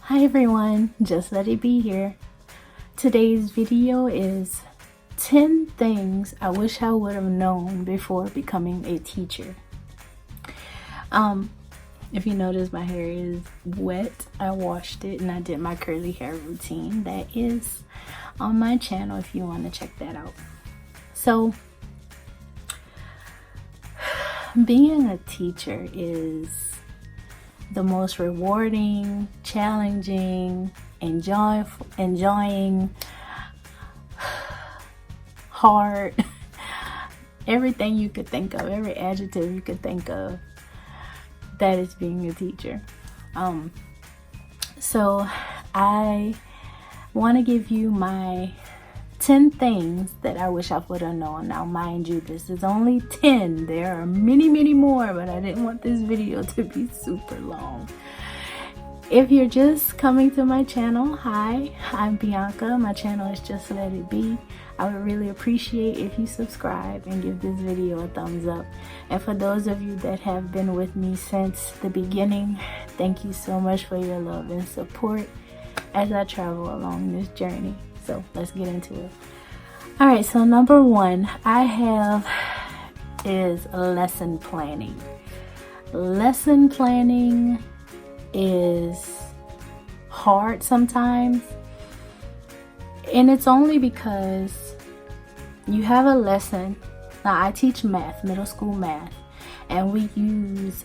Hi everyone, just let it be here. Today's video is 10 things I wish I would have known before becoming a teacher. If you notice, my hair is wet. I washed it and I did my curly hair routine. That is on my channel if you want to check that out. So, being a teacher is the most rewarding, challenging, enjoying, hard, everything you could think of, every adjective you could think of, that is being a teacher. So I want to give you my 10 things that I wish I would have known. Now, mind you, this is only 10. There are many more, but I didn't want this video to be super long. If you're just coming to my channel, hi, I'm Bianca. My channel is Just Let It Be. I would really appreciate if you subscribe and give this video a thumbs up. And for those of you that have been with me since the beginning, thank you so much for your love and support as I travel along this journey. So let's get into it. All right, so number one I have is lesson planning. Lesson planning is hard sometimes, and it's only because you have a lesson. Now, I teach math, middle school math, and we use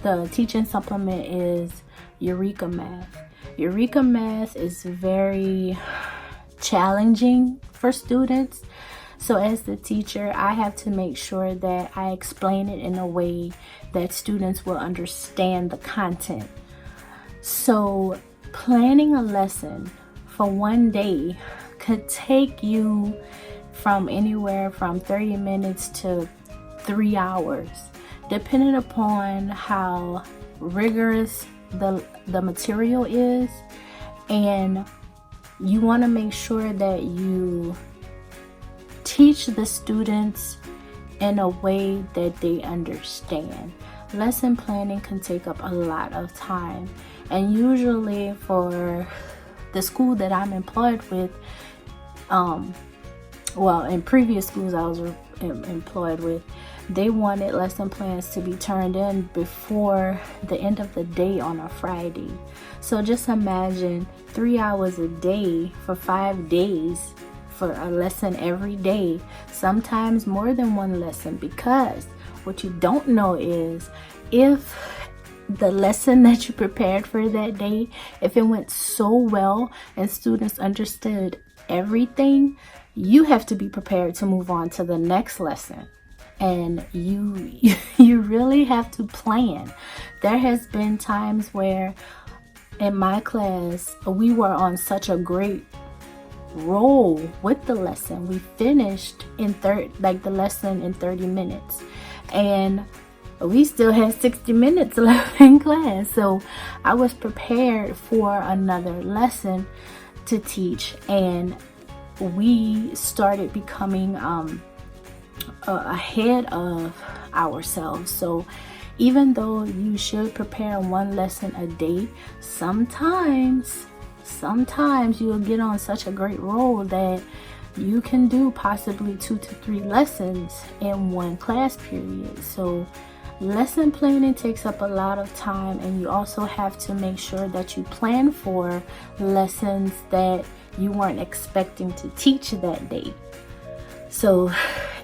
the teaching supplement is Eureka Math. Eureka Math is very challenging for students. So as the teacher, I have to make sure that I explain it in a way that students will understand the content. So planning a lesson for one day could take you from anywhere from 30 minutes to 3 hours, depending upon how rigorous the material is, and you want to make sure that you teach the students in a way that they understand. Lesson planning can take up a lot of time, and usually for the school that I'm employed with, in previous schools I was employed with, they wanted lesson plans to be turned in before the end of the day on a Friday. So just imagine 3 hours a day for 5 days for a lesson every day, sometimes more than one lesson, because what you don't know is if the lesson that you prepared for that day, if it went so well and students understood everything, you have to be prepared to move on to the next lesson. And you really have to plan. There has been times where in my class we were on such a great roll with the lesson. We finished the lesson in 30 minutes, and we still had 60 minutes left in class. So I was prepared for another lesson to teach, and we started becoming ahead of ourselves. So even though you should prepare one lesson a day, sometimes you'll get on such a great roll that you can do possibly 2 to 3 lessons in one class period. So lesson planning takes up a lot of time, and you also have to make sure that you plan for lessons that you weren't expecting to teach that day. So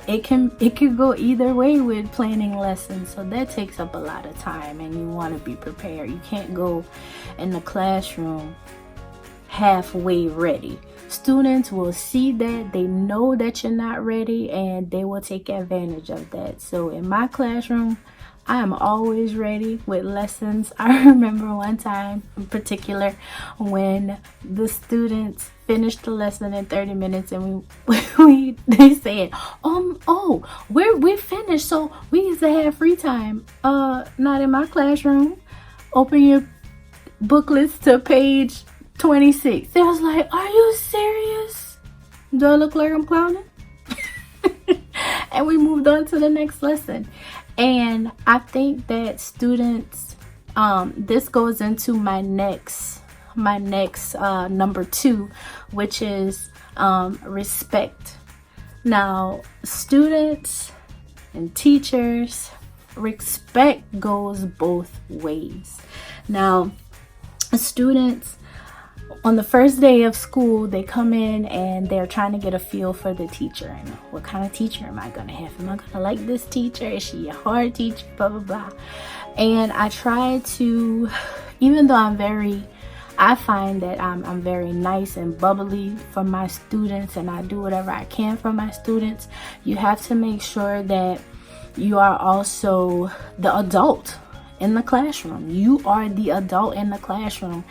it could go either way with planning lessons. So that takes up a lot of time, and you want to be prepared. You can't go in the classroom halfway ready. Students will see that, they know that you're not ready, and they will take advantage of that. So in my classroom, I am always ready with lessons. I remember one time in particular when the students finished the lesson in 30 minutes, and they said, we finished, so we used to have free time. Not in my classroom. Open your booklets to page 26. They was like, are you serious? Do I look like I'm clowning? And we moved on to the next lesson. And I think that students this goes into my next number 2, which is respect. Now, students and teachers, respect goes both ways. Now, students, on the first day of school, they come in and they're trying to get a feel for the teacher. And what kind of teacher am I going to have? Am I going to like this teacher? Is she a hard teacher? Blah, blah, blah. And I try to, even though I find that I'm very nice and bubbly for my students, and I do whatever I can for my students, you have to make sure that you are also the adult in the classroom. You are the adult in the classroom.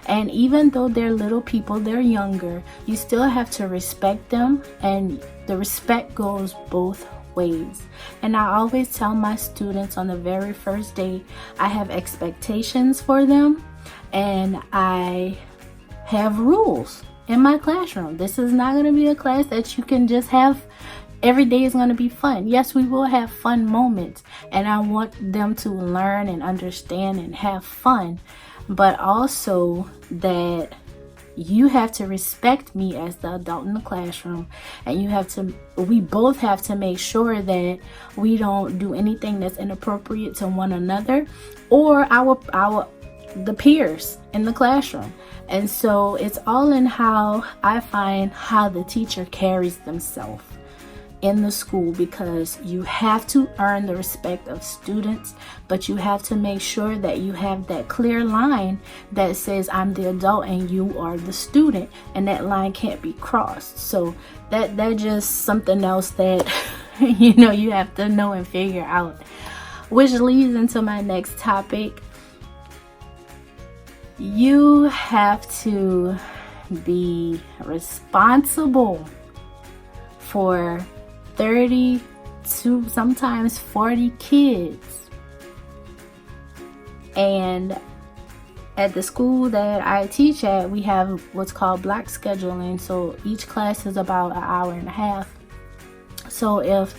And even though they're little people, they're younger, you still have to respect them, and the respect goes both ways. And I always tell my students on the very first day, I have expectations for them, and I have rules in my classroom. This is not going to be a class that you can just have. Every day is going to be fun. Yes, we will have fun moments, and I want them to learn and understand and have fun, but also that you have to respect me as the adult in the classroom, and we both have to make sure that we don't do anything that's inappropriate to one another or the peers in the classroom. And so it's all in how I find how the teacher carries themselves in the school, because you have to earn the respect of students, but you have to make sure that you have that clear line that says I'm the adult and you are the student, and that line can't be crossed. So that just something else that you have to know and figure out, which leads into my next topic. You have to be responsible for 30 to sometimes 40 kids. And at the school that I teach at, we have what's called block scheduling. So each class is about an hour and a half. So if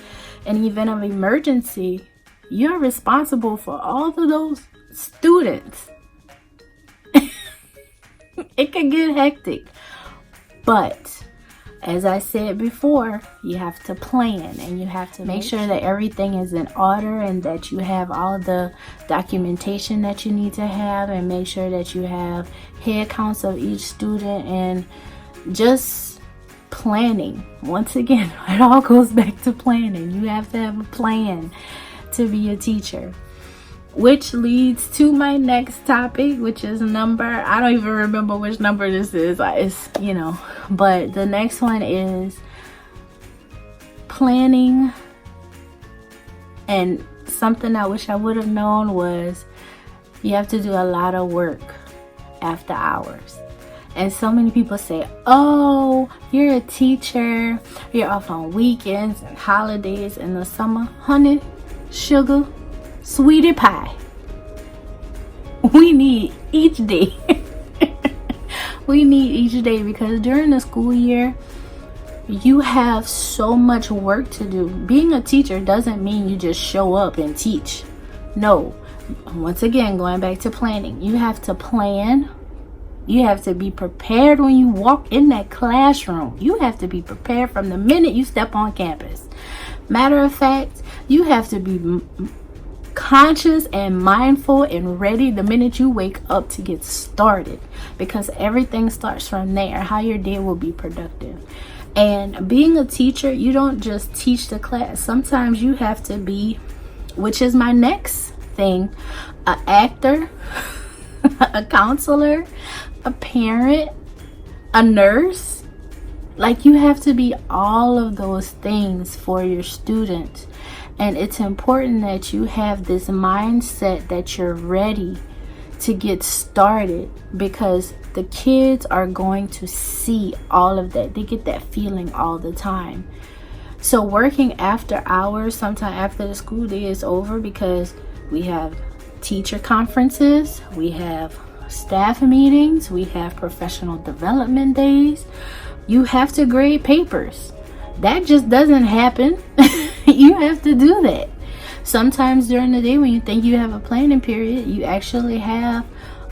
in the event of emergency, you're responsible for all of those students. It can get hectic. But as I said before, you have to plan, and you have to make sure that everything is in order, and that you have all the documentation that you need to have, and make sure that you have head counts of each student, and just planning. Once again, it all goes back to planning. You have to have a plan to be a teacher. Which leads to my next topic, which is number, I don't even remember which number this is. But the next one is planning. And something I wish I would have known was you have to do a lot of work after hours. And so many people say, oh, you're a teacher, you're off on weekends and holidays in the summer. Honey, sugar, sweetie pie, we need each day. We need each day, because during the school year, you have so much work to do. Being a teacher doesn't mean you just show up and teach. No. Once again, going back to planning, you have to plan. You have to be prepared when you walk in that classroom. You have to be prepared from the minute you step on campus. Matter of fact, you have to be conscious and mindful and ready the minute you wake up to get started, because everything starts from there. How your day will be productive. And being a teacher, you don't just teach the class. Sometimes you have to be, which is my next thing, an actor, a counselor, a parent, a nurse. Like, you have to be all of those things for your students. And it's important that you have this mindset that you're ready to get started, because the kids are going to see all of that. They get that feeling all the time. So working after hours, sometime after the school day is over, because we have teacher conferences, we have staff meetings, we have professional development days. You have to grade papers. That just doesn't happen. You have to do that. Sometimes during the day when you think you have a planning period, you actually have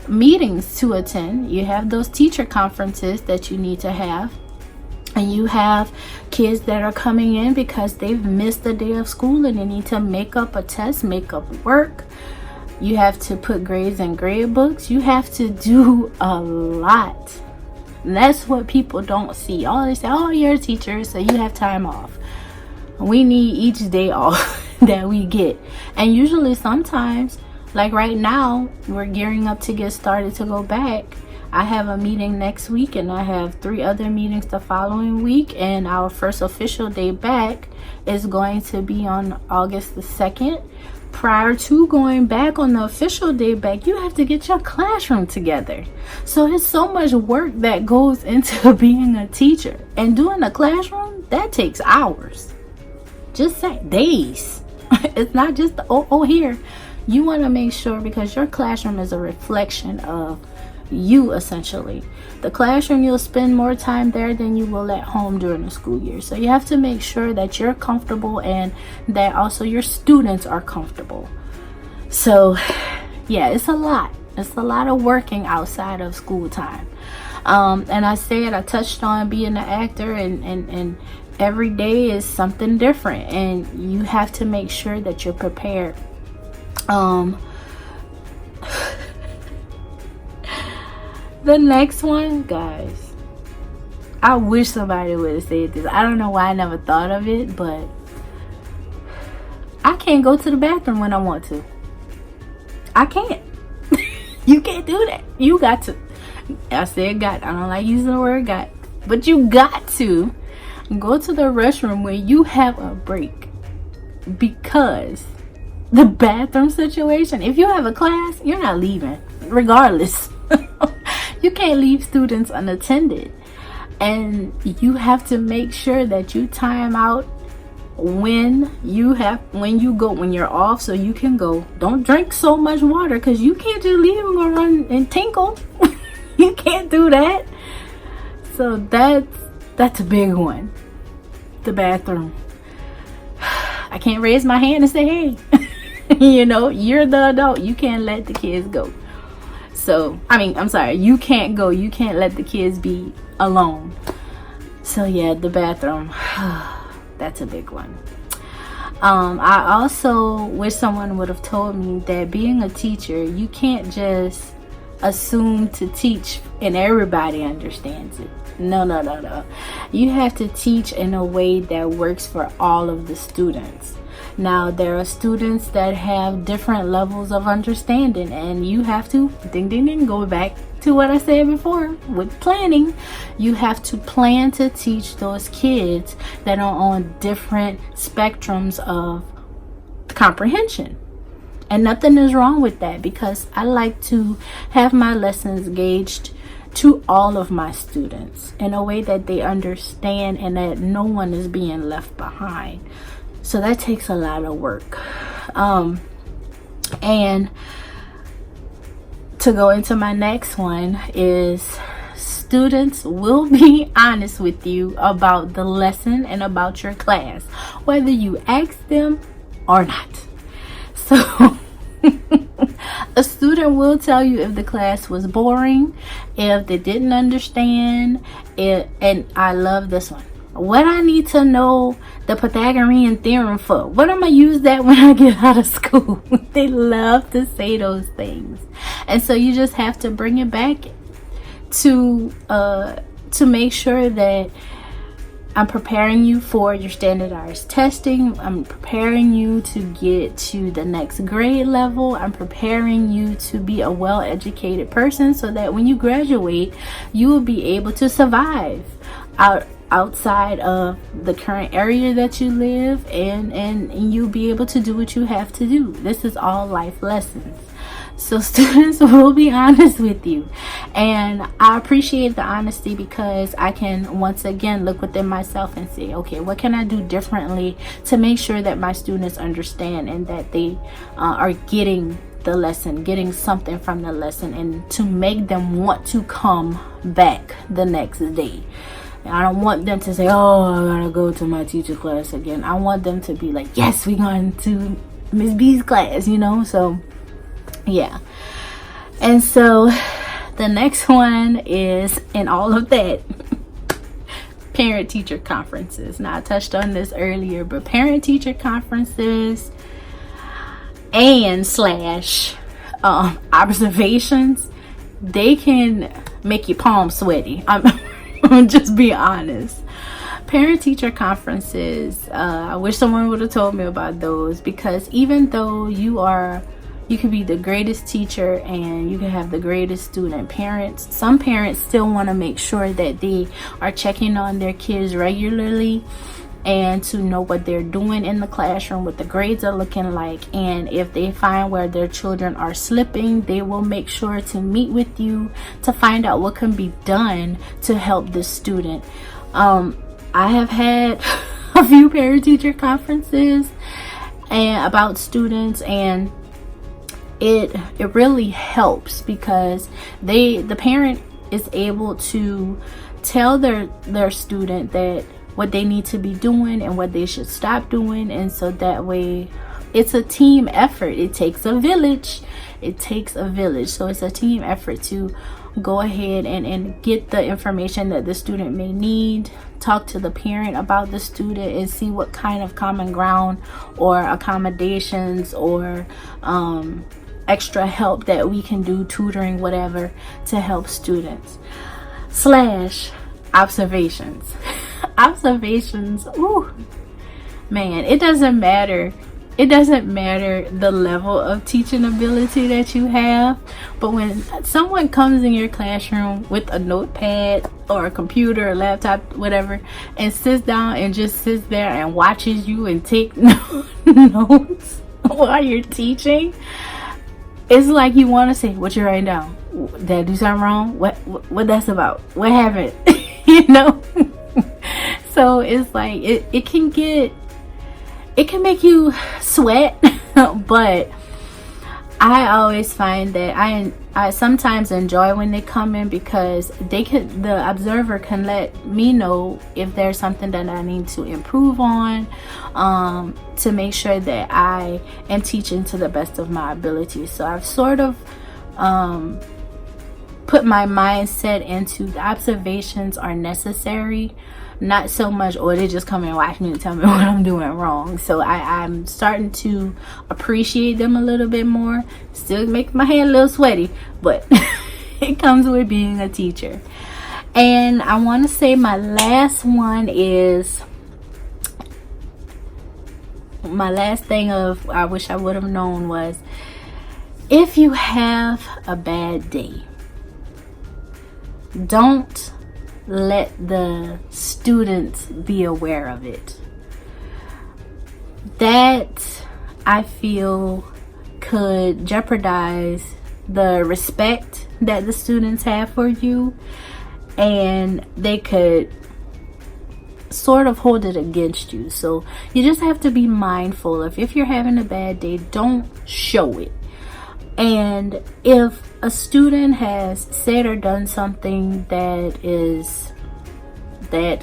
meetings to attend. You have those teacher conferences that you need to have. And you have kids that are coming in because they've missed a day of school and they need to make up a test, make up work. You have to put grades in grade books. You have to do a lot. And that's what people don't see. Oh, they say, oh, you're a teacher, so you have time off. We need each day off that we get. And usually sometimes, like right now, we're gearing up to get started to go back. I have a meeting next week and I have 3 other meetings the following week, and our first official day back is going to be on August the 2nd. Prior to going back on the official day back, you have to get your classroom together. So it's so much work that goes into being a teacher, and doing a classroom, that takes hours. Just say days. It's not just here. You want to make sure, because your classroom is a reflection of you, essentially. The classroom, you'll spend more time there than you will at home during the school year. So you have to make sure that you're comfortable and that also your students are comfortable. So yeah, it's a lot. It's a lot of working outside of school time. And I touched on being an actor, and every day is something different, and you have to make sure that you're prepared. The next one, guys, I wish somebody would have said this. I don't know why I never thought of it, but I can't go to the bathroom when I want to. I can't. You can't do that. You got to. I said got. I don't like using the word got. But you got to go to the restroom when you have a break. Because the bathroom situation, if you have a class, you're not leaving. Regardless. You can't leave students unattended. And you have to make sure that you time out when you're off, so you can go. Don't drink so much water, because you can't just leave and go run and tinkle. You can't do that. So that's a big one. The bathroom. I can't raise my hand and say, hey, you're the adult. You can't let the kids go. So, I'm sorry, you can't go. You can't let the kids be alone. So yeah, the bathroom. That's a big one. I also wish someone would have told me that being a teacher, you can't just assume to teach and everybody understands it. No. You have to teach in a way that works for all of the students. Now, there are students that have different levels of understanding, and you have to, go back to what I said before with planning. You have to plan to teach those kids that are on different spectrums of comprehension. And nothing is wrong with that, because I like to have my lessons gauged to all of my students in a way that they understand and that no one is being left behind. So that takes a lot of work. And to go into my next one is, students will be honest with you about the lesson and about your class, whether you ask them or not. So a student will tell you if the class was boring, if they didn't understand it. And I love this one. What I need to know the Pythagorean theorem for? What am I use that when I get out of school? They love to say those things. And so you just have to bring it back to make sure that I'm preparing you for your standardized testing. I'm preparing you to get to the next grade level. I'm preparing you to be a well-educated person so that when you graduate, you will be able to survive outside of the current area that you live, and you'll be able to do what you have to do. This is all life lessons. So students will be honest with you, and I appreciate the honesty, because I can once again look within myself and say, okay, what can I do differently to make sure that my students understand and that they are getting the lesson, getting something from the lesson, and to make them want to come back the next day. I don't want them to say, oh, I gotta go to my teacher class again. I want them to be like, yes, we're going to Miss B's class, you know. So yeah. And so the next one is, in all of that, parent-teacher conferences. Now, I touched on this earlier, but parent-teacher conferences and slash observations, they can make your palms sweaty. I'm just being honest. Parent-teacher conferences, I wish someone would have told me about those, because even though you can be the greatest teacher and you can have the greatest student, some parents still want to make sure that they are checking on their kids regularly and to know what they're doing in the classroom, what the grades are looking like. And if they find where their children are slipping, they will make sure to meet with you to find out what can be done to help the student. I have had a few parent-teacher conferences and about students, and it really helps because the parent is able to tell their student that what they need to be doing and what they should stop doing. And so that way it's a team effort. It takes a village. So it's a team effort to go ahead and get the information that the student may need, talk to the parent about the student, and see what kind of common ground or accommodations or extra help that we can do, tutoring, whatever, to help students. Slash observations. Observations, ooh, man, it doesn't matter the level of teaching ability that you have, but when someone comes in your classroom with a notepad or a computer or laptop, whatever, and sits down and just sits there and watches you and take notes while you're teaching, it's like you want to say, what you writing down? Did I do something wrong? What that's about? What happened? You know? So it's like it can make you sweat, but I always find that I sometimes enjoy when they come in, because the observer can let me know if there's something that I need to improve on, to make sure that I am teaching to the best of my ability. So I've sort of put my mindset into the observations are necessary, not so much, or they just come and watch me and tell me what I'm doing wrong. So I'm starting to appreciate them a little bit more. Still make my hand a little sweaty, but it comes with being a teacher. And I want to say my last thing of I wish I would have known was, if you have a bad day, don't let the students be aware of it. That, I feel, could jeopardize the respect that the students have for you, and they could sort of hold it against you. So you just have to be mindful of, if you're having a bad day, don't show it. And if a student has said or done something that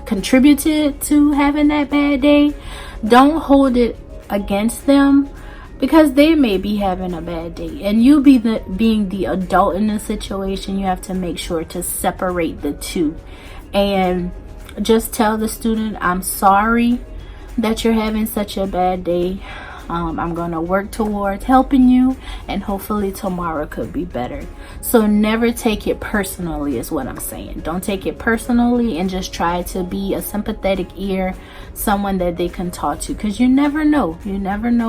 contributed to having that bad day, don't hold it against them, because they may be having a bad day, and you being the adult in the situation, you have to make sure to separate the two and just tell the student, I'm sorry that you're having such a bad day. I'm going to work towards helping you, and hopefully tomorrow could be better. So never take it personally is what I'm saying. Don't take it personally, and just try to be a sympathetic ear, someone that they can talk to, because you never know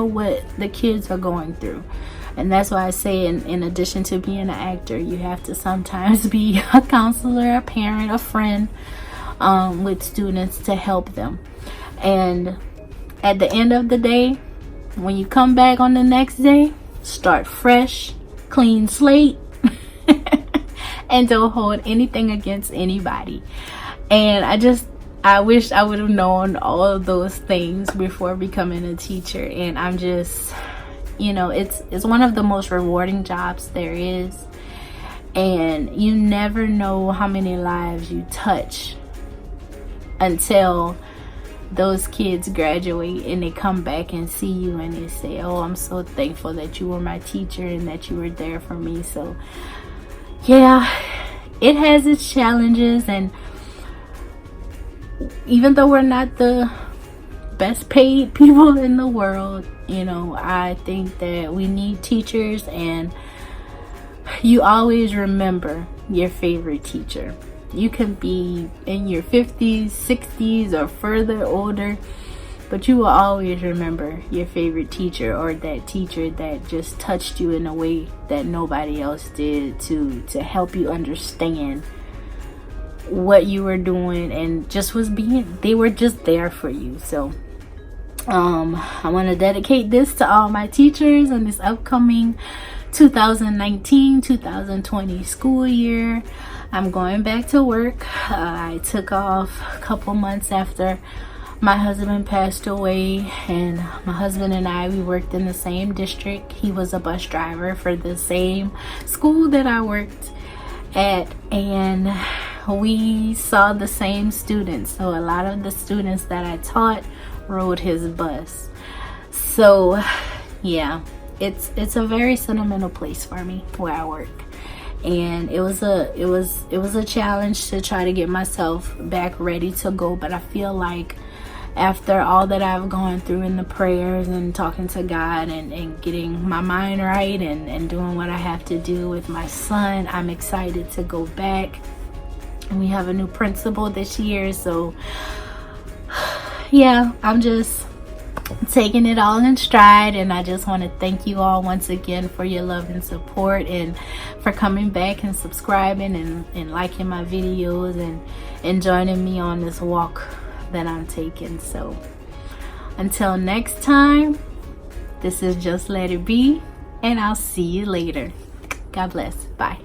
what the kids are going through. And that's why I say, in addition to being an actor, you have to sometimes be a counselor, a parent, a friend, with students to help them. And at the end of the day, when you come back on the next day, start fresh, clean slate, and don't hold anything against anybody. And I wish I would have known all of those things before becoming a teacher. And I'm just, it's one of the most rewarding jobs there is. And you never know how many lives you touch until those kids graduate and they come back and see you and they say, oh, I'm so thankful that you were my teacher and that you were there for me. So yeah, it has its challenges, and even though we're not the best paid people in the world, you know, I think that we need teachers, and you always remember your favorite teacher. You can be in your 50s, 60s, or further older, but you will always remember your favorite teacher, or that teacher that just touched you in a way that nobody else did, to help you understand what you were doing, and just they were just there for you. So I want to dedicate this to all my teachers on this upcoming 2019-2020 school year. I'm going back to work. I took off a couple months after my husband passed away, and my husband and I, we worked in the same district. He was a bus driver for the same school that I worked at, and we saw the same students. So a lot of the students that I taught rode his bus. So yeah, it's a very sentimental place for me where I work. And it was a challenge to try to get myself back ready to go, but I feel like after all that I've gone through in the prayers and talking to God and getting my mind right and doing what I have to do with my son, I'm excited to go back. And we have a new principal this year, so yeah, I'm just taking it all in stride, and I just want to thank you all once again for your love and support, and for coming back and subscribing and liking my videos and joining me on this walk that I'm taking. So until next time, this is Just Let It Be, and I'll see you later. God bless. Bye.